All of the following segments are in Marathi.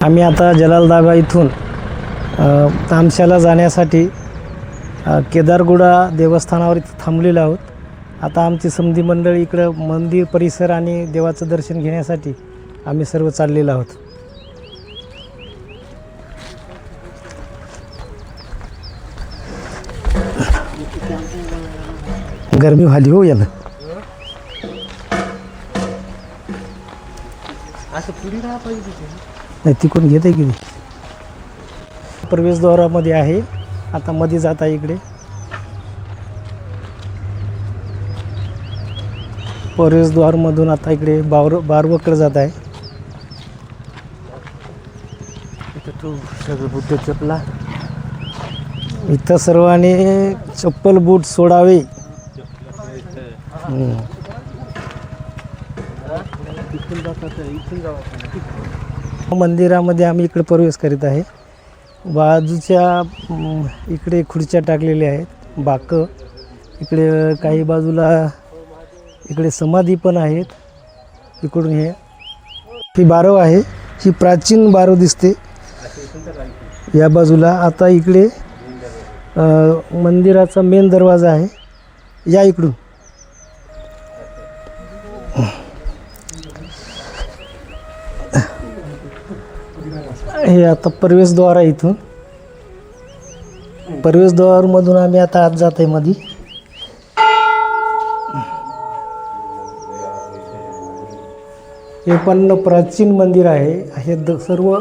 आम्ही आता जलालदागा इथून तामशाला जाण्यासाठी केदारगुडा देवस्थानावर इथं थांबलेलो आहोत. आता आमची समधी मंडळी इकडं मंदिर परिसर आणि देवाचं दर्शन घेण्यासाठी आम्ही सर्व चाललेलो आहोत. गरमी झाली हो याला. असं पुढे राहा पाहिजे नाही तिकडून घेत आहे की प्रवेशद्वारामध्ये आहे. आता मध्ये जात आहे इकडे प्रवेशद्वारमधून आता इकडे बारवकडे जात आहे. इथं तू सगळं बुद्ध चपला इथं सर्वांनी चप्पल बूट सोडावे. मंदिरामध्ये आम्ही इकडे प्रवेश करीत आहे. बाजूच्या इकडे खुर्च्या टाकलेल्या आहेत बाकं. इकडे काही बाजूला इकडे समाधी पण आहेत. इकडून ही बारव आहे, ही प्राचीन बारव दिसते या बाजूला. आता इकडे मंदिराचा मेन दरवाजा आहे या इकडून. हे आता प्रवेशद्वार आहे. इथून प्रवेशद्वारमधून आम्ही आता आत जात आहे मध्ये. हे पण प्राचीन मंदिर आहे. हे सर्व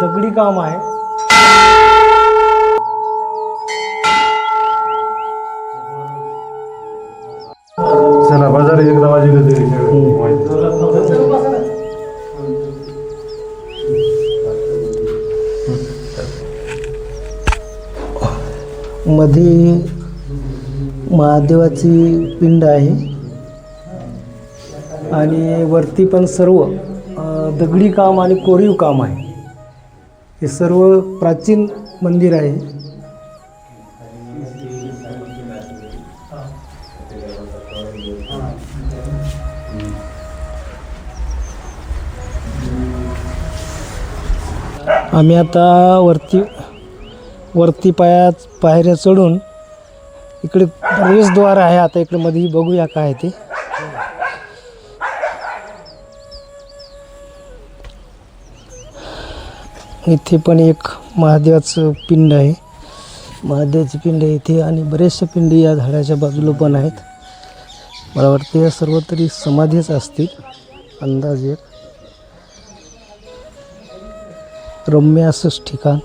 दगडी काम आहे. चला बाजार एकदा वाजले मध्ये महादेवाची पिंड आहे आणि वरती पण सर्व दगडी काम आणि कोरीव काम आहे. हे सर्व प्राचीन मंदिर आहे. आम्ही आता वरती पायऱ्या चढून इकडे प्रवेशद्वार आहे. आता इकडे मध्ये बघूया काय आहे ते. इथे पण एक महादेवाचं पिंड आहे. महादेवाची पिंड आहे इथे आणि बरेचशा पिंडी या झाडाच्या बाजूला पण आहेत. मला वाटतं या सर्व तरी समाधीच असतील अंदाजे. रम्य असंच ठिकाण.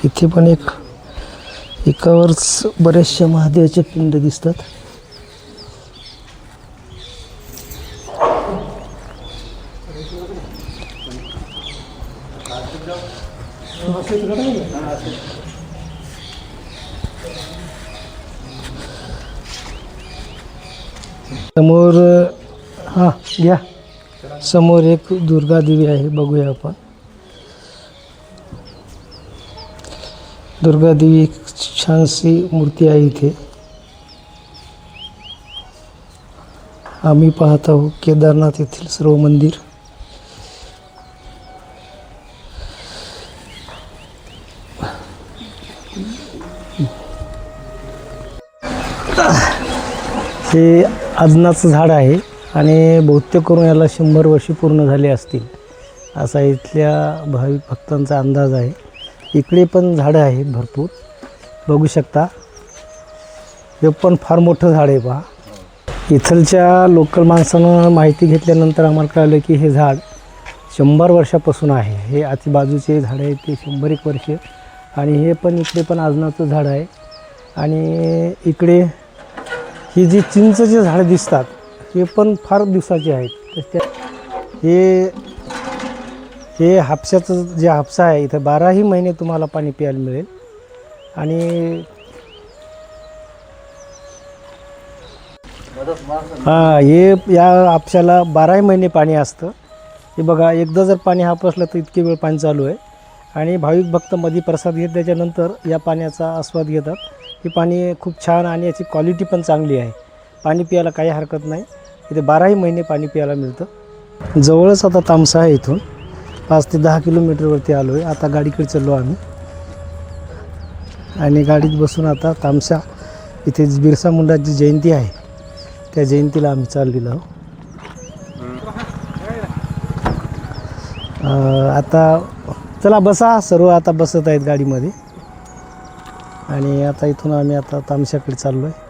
इथे पण एकावरच बऱ्याचशा महादेवाच्या पिंड दिसतात. समोर घ्या. समोर एक दुर्गा देवी आहे, बघूया आपण. दुर्गा देवी एक छानशी मूर्ती आहे इथे. आम्ही पाहत आहोत केदारनाथ येथील सर्व मंदिर. हे आजनाचं झाड आहे आणि बहुतेक करून याला 100 वर्षे पूर्ण झाले असतील असा इथल्या भाविक भक्तांचा अंदाज आहे. इकडे पण झाडं आहेत भरपूर, बघू शकता. हे पण फार मोठं झाड आहे पहा. इथलच्या लोकल माणसानं माहिती घेतल्यानंतर आम्हाला कळलं की हे झाड 100 वर्षापासून आहे. हे आती बाजूचे झाड आहे ते 100 वर्ष. आणि हे पण इकडे पण आजनाचं झाड आहे. आणि इकडे ही जी चिंचचे झाडं दिसतात हे पण फार दिवसाचे आहेत. हे हापशाचं जे हापसा आहे इथं 12ही महिने तुम्हाला पाणी प्यायला मिळेल. आणि या हापशाला 12ही महिने पाणी असतं. हे बघा, एकदा जर पाणी हापसलं तर इतके वेळ पाणी चालू आहे. आणि भाविक भक्त मध्ये प्रसाद घेत त्याच्यानंतर या पाण्याचा आस्वाद घेतात. हे पाणी खूप छान आणि याची क्वालिटी पण चांगली आहे. पाणी प्यायला काही हरकत नाही. इथे 12ही महिने पाणी प्यायला मिळतं. जवळच आता तामसा आहे. इथून 5 ते 10 किलोमीटरवरती आलो आहे. आता गाडीकडे चाललो आम्ही आणि गाडीत बसून आता तामसा इथे बिरसा मुंडाची जयंती आहे, त्या जयंतीला आम्ही चाललेलो आहोत. आता चला बसा, सर्व आता बसत आहेत गाडीमध्ये आणि आता इथून आम्ही आता तामशाकडे चाललो आहे.